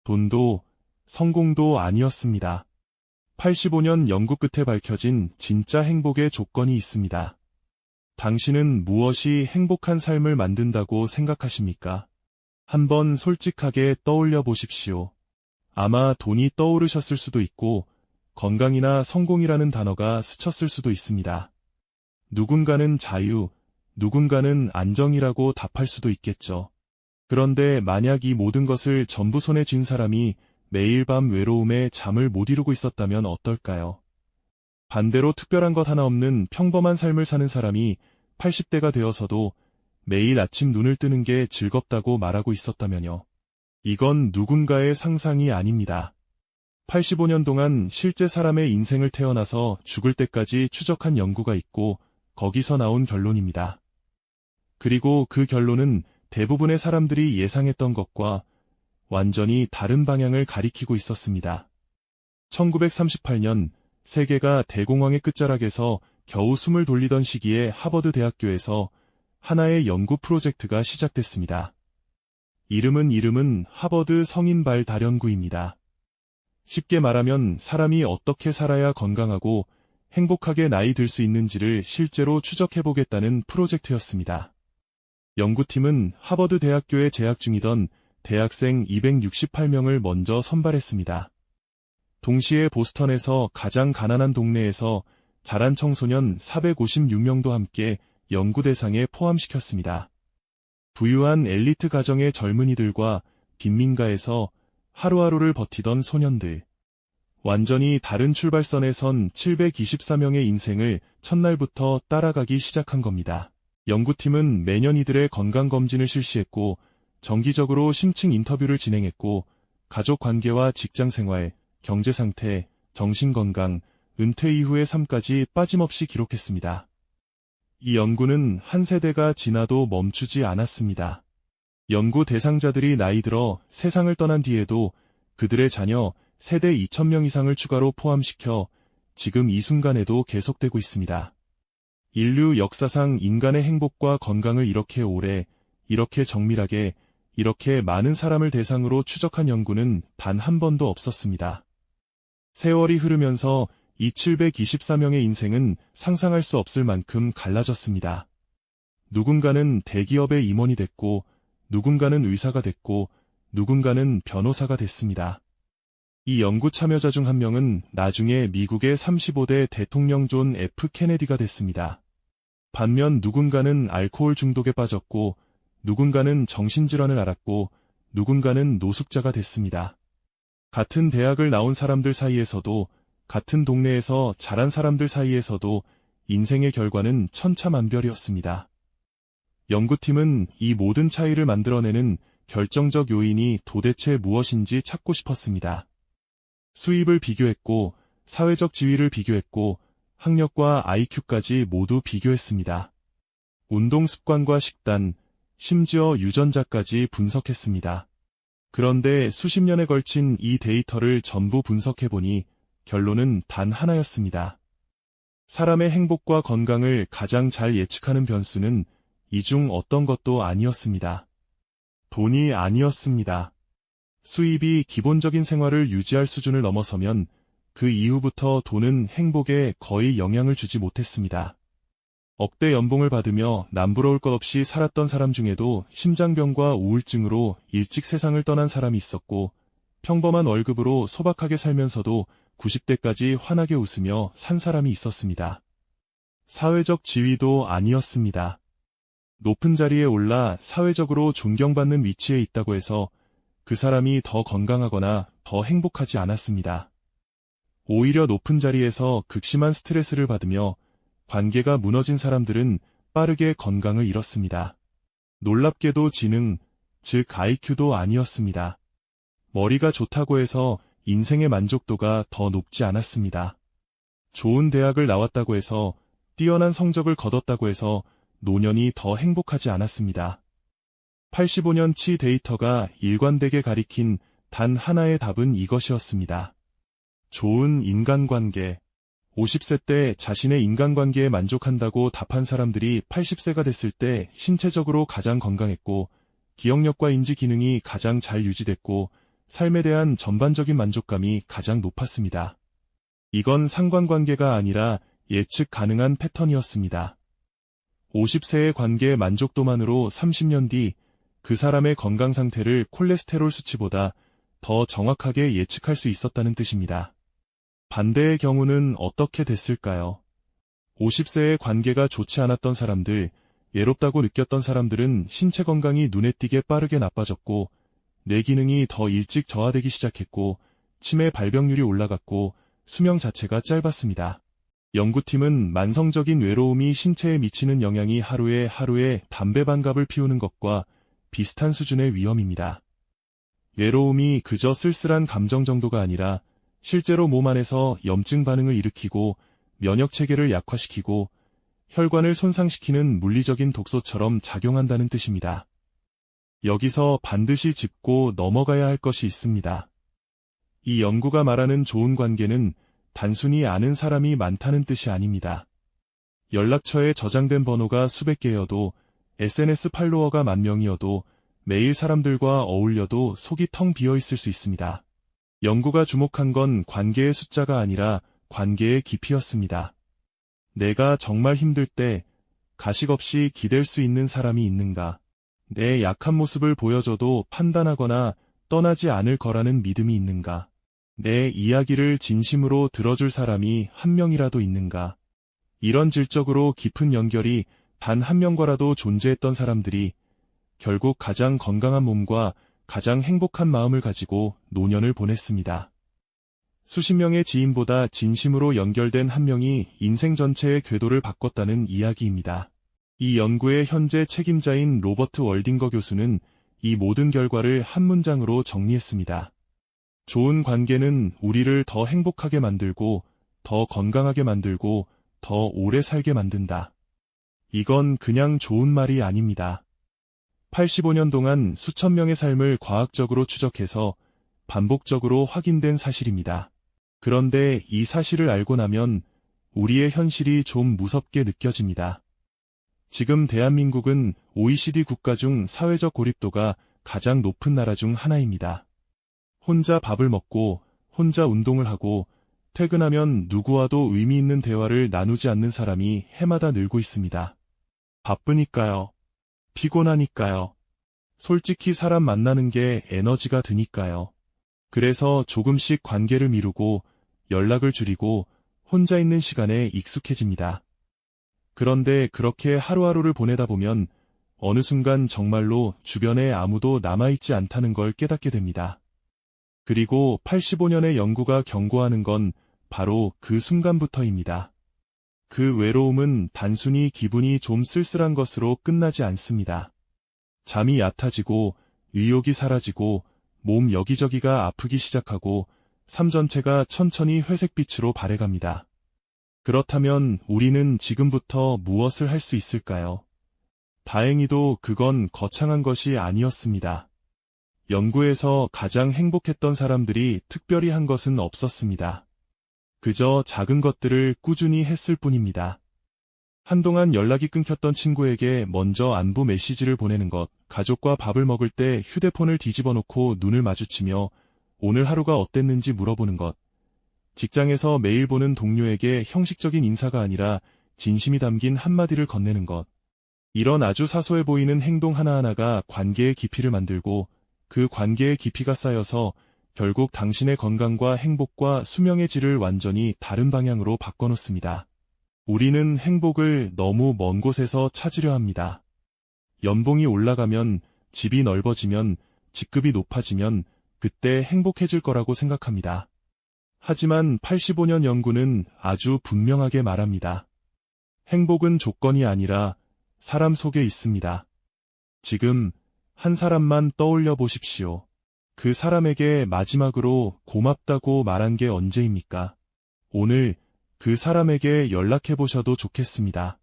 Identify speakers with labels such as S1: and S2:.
S1: 돈도, 성공도 아니었습니다. 85년 연구 끝에 밝혀진 진짜 행복의 조건이 있습니다. 당신은 무엇이 행복한 삶을 만든다고 생각하십니까? 한번 솔직하게 떠올려 보십시오. 아마 돈이 떠오르셨을 수도 있고, 건강이나 성공이라는 단어가 스쳤을 수도 있습니다. 누군가는 자유, 누군가는 안정이라고 답할 수도 있겠죠. 그런데 만약 이 모든 것을 전부 손에 쥔 사람이 매일 밤 외로움에 잠을 못 이루고 있었다면 어떨까요? 반대로 특별한 것 하나 없는 평범한 삶을 사는 사람이 80대가 되어서도 매일 아침 눈을 뜨는 게 즐겁다고 말하고 있었다면요. 이건 누군가의 상상이 아닙니다. 85년 동안 실제 사람의 인생을 태어나서 죽을 때까지 추적한 연구가 있고 거기서 나온 결론입니다. 그리고 그 결론은 대부분의 사람들이 예상했던 것과 완전히 다른 방향을 가리키고 있었습니다. 1938년 세계가 대공황의 끝자락에서 겨우 숨을 돌리던 시기에 하버드 대학교에서 하나의 연구 프로젝트가 시작됐습니다. 이름은 하버드 성인발 다련구입니다. 쉽게 말하면 사람이 어떻게 살아야 건강하고 행복하게 나이 들 수 있는지를 실제로 추적해보겠다는 프로젝트였습니다. 연구팀은 하버드 대학교에 재학 중이던 대학생 268명을 먼저 선발했습니다. 동시에 보스턴에서 가장 가난한 동네에서 자란 청소년 456명도 함께 연구 대상에 포함시켰습니다. 부유한 엘리트 가정의 젊은이들과 빈민가에서 하루하루를 버티던 소년들. 완전히 다른 출발선에 선 724명의 인생을 첫날부터 따라가기 시작한 겁니다. 연구팀은 매년 이들의 건강검진을 실시했고 정기적으로 심층 인터뷰를 진행했고 가족 관계와 직장 생활, 경제 상태, 정신건강, 은퇴 이후의 삶까지 빠짐없이 기록했습니다. 이 연구는 한 세대가 지나도 멈추지 않았습니다. 연구 대상자들이 나이 들어 세상을 떠난 뒤에도 그들의 자녀 세대 2,000명 이상을 추가로 포함시켜 지금 이 순간에도 계속되고 있습니다. 인류 역사상 인간의 행복과 건강을 이렇게 오래, 이렇게 정밀하게, 이렇게 많은 사람을 대상으로 추적한 연구는 단 한 번도 없었습니다. 세월이 흐르면서 이 724명의 인생은 상상할 수 없을 만큼 갈라졌습니다. 누군가는 대기업의 임원이 됐고, 누군가는 의사가 됐고, 누군가는 변호사가 됐습니다. 이 연구 참여자 중 한 명은 나중에 미국의 35대 대통령 존 F. 케네디가 됐습니다. 반면 누군가는 알코올 중독에 빠졌고, 누군가는 정신질환을 앓았고, 누군가는 노숙자가 됐습니다. 같은 대학을 나온 사람들 사이에서도, 같은 동네에서 자란 사람들 사이에서도 인생의 결과는 천차만별이었습니다. 연구팀은 이 모든 차이를 만들어내는 결정적 요인이 도대체 무엇인지 찾고 싶었습니다. 수입을 비교했고, 사회적 지위를 비교했고, 학력과 IQ까지 모두 비교했습니다. 운동 습관과 식단, 심지어 유전자까지 분석했습니다. 그런데 수십 년에 걸친 이 데이터를 전부 분석해보니 결론은 단 하나였습니다. 사람의 행복과 건강을 가장 잘 예측하는 변수는 이 중 어떤 것도 아니었습니다. 돈이 아니었습니다. 수입이 기본적인 생활을 유지할 수준을 넘어서면 그 이후부터 돈은 행복에 거의 영향을 주지 못했습니다. 억대 연봉을 받으며 남부러울 것 없이 살았던 사람 중에도 심장병과 우울증으로 일찍 세상을 떠난 사람이 있었고, 평범한 월급으로 소박하게 살면서도 90대까지 환하게 웃으며 산 사람이 있었습니다. 사회적 지위도 아니었습니다. 높은 자리에 올라 사회적으로 존경받는 위치에 있다고 해서 그 사람이 더 건강하거나 더 행복하지 않았습니다. 오히려 높은 자리에서 극심한 스트레스를 받으며 관계가 무너진 사람들은 빠르게 건강을 잃었습니다. 놀랍게도 지능, 즉 IQ도 아니었습니다. 머리가 좋다고 해서 인생의 만족도가 더 높지 않았습니다. 좋은 대학을 나왔다고 해서, 뛰어난 성적을 거뒀다고 해서 노년이 더 행복하지 않았습니다. 85년치 데이터가 일관되게 가리킨 단 하나의 답은 이것이었습니다. 좋은 인간관계. 50세 때 자신의 인간관계에 만족한다고 답한 사람들이 80세가 됐을 때 신체적으로 가장 건강했고, 기억력과 인지 기능이 가장 잘 유지됐고, 삶에 대한 전반적인 만족감이 가장 높았습니다. 이건 상관관계가 아니라 예측 가능한 패턴이었습니다. 50세의 관계 만족도만으로 30년 뒤 그 사람의 건강 상태를 콜레스테롤 수치보다 더 정확하게 예측할 수 있었다는 뜻입니다. 반대의 경우는 어떻게 됐을까요? 50세의 관계가 좋지 않았던 사람들, 외롭다고 느꼈던 사람들은 신체 건강이 눈에 띄게 빠르게 나빠졌고, 뇌 기능이 더 일찍 저하되기 시작했고, 치매 발병률이 올라갔고, 수명 자체가 짧았습니다. 연구팀은 만성적인 외로움이 신체에 미치는 영향이 하루에 담배 반갑을 피우는 것과 비슷한 수준의 위험입니다. 외로움이 그저 쓸쓸한 감정 정도가 아니라 실제로 몸 안에서 염증 반응을 일으키고 면역 체계를 약화시키고 혈관을 손상시키는 물리적인 독소처럼 작용한다는 뜻입니다. 여기서 반드시 짚고 넘어가야 할 것이 있습니다. 이 연구가 말하는 좋은 관계는 단순히 아는 사람이 많다는 뜻이 아닙니다. 연락처에 저장된 번호가 수백 개여도 SNS 팔로워가 10,000명이어도 매일 사람들과 어울려도 속이 텅 비어 있을 수 있습니다. 연구가 주목한 건 관계의 숫자가 아니라 관계의 깊이였습니다. 내가 정말 힘들 때 가식 없이 기댈 수 있는 사람이 있는가? 내 약한 모습을 보여줘도 판단하거나 떠나지 않을 거라는 믿음이 있는가? 내 이야기를 진심으로 들어줄 사람이 한 명이라도 있는가? 이런 질적으로 깊은 연결이 단 한 명과라도 존재했던 사람들이 결국 가장 건강한 몸과 가장 행복한 마음을 가지고 노년을 보냈습니다. 수십 명의 지인보다 진심으로 연결된 한 명이 인생 전체의 궤도를 바꿨다는 이야기입니다. 이 연구의 현재 책임자인 로버트 월딩거 교수는 이 모든 결과를 한 문장으로 정리했습니다. 좋은 관계는 우리를 더 행복하게 만들고, 더 건강하게 만들고, 더 오래 살게 만든다. 이건 그냥 좋은 말이 아닙니다. 85년 동안 수천 명의 삶을 과학적으로 추적해서 반복적으로 확인된 사실입니다. 그런데 이 사실을 알고 나면 우리의 현실이 좀 무섭게 느껴집니다. 지금 대한민국은 OECD 국가 중 사회적 고립도가 가장 높은 나라 중 하나입니다. 혼자 밥을 먹고, 혼자 운동을 하고, 퇴근하면 누구와도 의미 있는 대화를 나누지 않는 사람이 해마다 늘고 있습니다. 바쁘니까요. 피곤하니까요. 솔직히 사람 만나는 게 에너지가 드니까요. 그래서 조금씩 관계를 미루고 연락을 줄이고 혼자 있는 시간에 익숙해집니다. 그런데 그렇게 하루하루를 보내다 보면 어느 순간 정말로 주변에 아무도 남아있지 않다는 걸 깨닫게 됩니다. 그리고 85년의 연구가 경고하는 건 바로 그 순간부터입니다. 그 외로움은 단순히 기분이 좀 쓸쓸한 것으로 끝나지 않습니다. 잠이 얕아지고, 의욕이 사라지고, 몸 여기저기가 아프기 시작하고, 삶 전체가 천천히 회색빛으로 바래갑니다. 그렇다면 우리는 지금부터 무엇을 할 수 있을까요? 다행히도 그건 거창한 것이 아니었습니다. 연구에서 가장 행복했던 사람들이 특별히 한 것은 없었습니다. 그저 작은 것들을 꾸준히 했을 뿐입니다. 한동안 연락이 끊겼던 친구에게 먼저 안부 메시지를 보내는 것, 가족과 밥을 먹을 때 휴대폰을 뒤집어 놓고 눈을 마주치며 오늘 하루가 어땠는지 물어보는 것, 직장에서 매일 보는 동료에게 형식적인 인사가 아니라 진심이 담긴 한마디를 건네는 것, 이런 아주 사소해 보이는 행동 하나하나가 관계의 깊이를 만들고 그 관계의 깊이가 쌓여서 결국 당신의 건강과 행복과 수명의 질을 완전히 다른 방향으로 바꿔놓습니다. 우리는 행복을 너무 먼 곳에서 찾으려 합니다. 연봉이 올라가면, 집이 넓어지면, 직급이 높아지면 그때 행복해질 거라고 생각합니다. 하지만 85년 연구는 아주 분명하게 말합니다. 행복은 조건이 아니라 사람 속에 있습니다. 지금 한 사람만 떠올려 보십시오. 그 사람에게 마지막으로 고맙다고 말한 게 언제입니까? 오늘 그 사람에게 연락해 보셔도 좋겠습니다.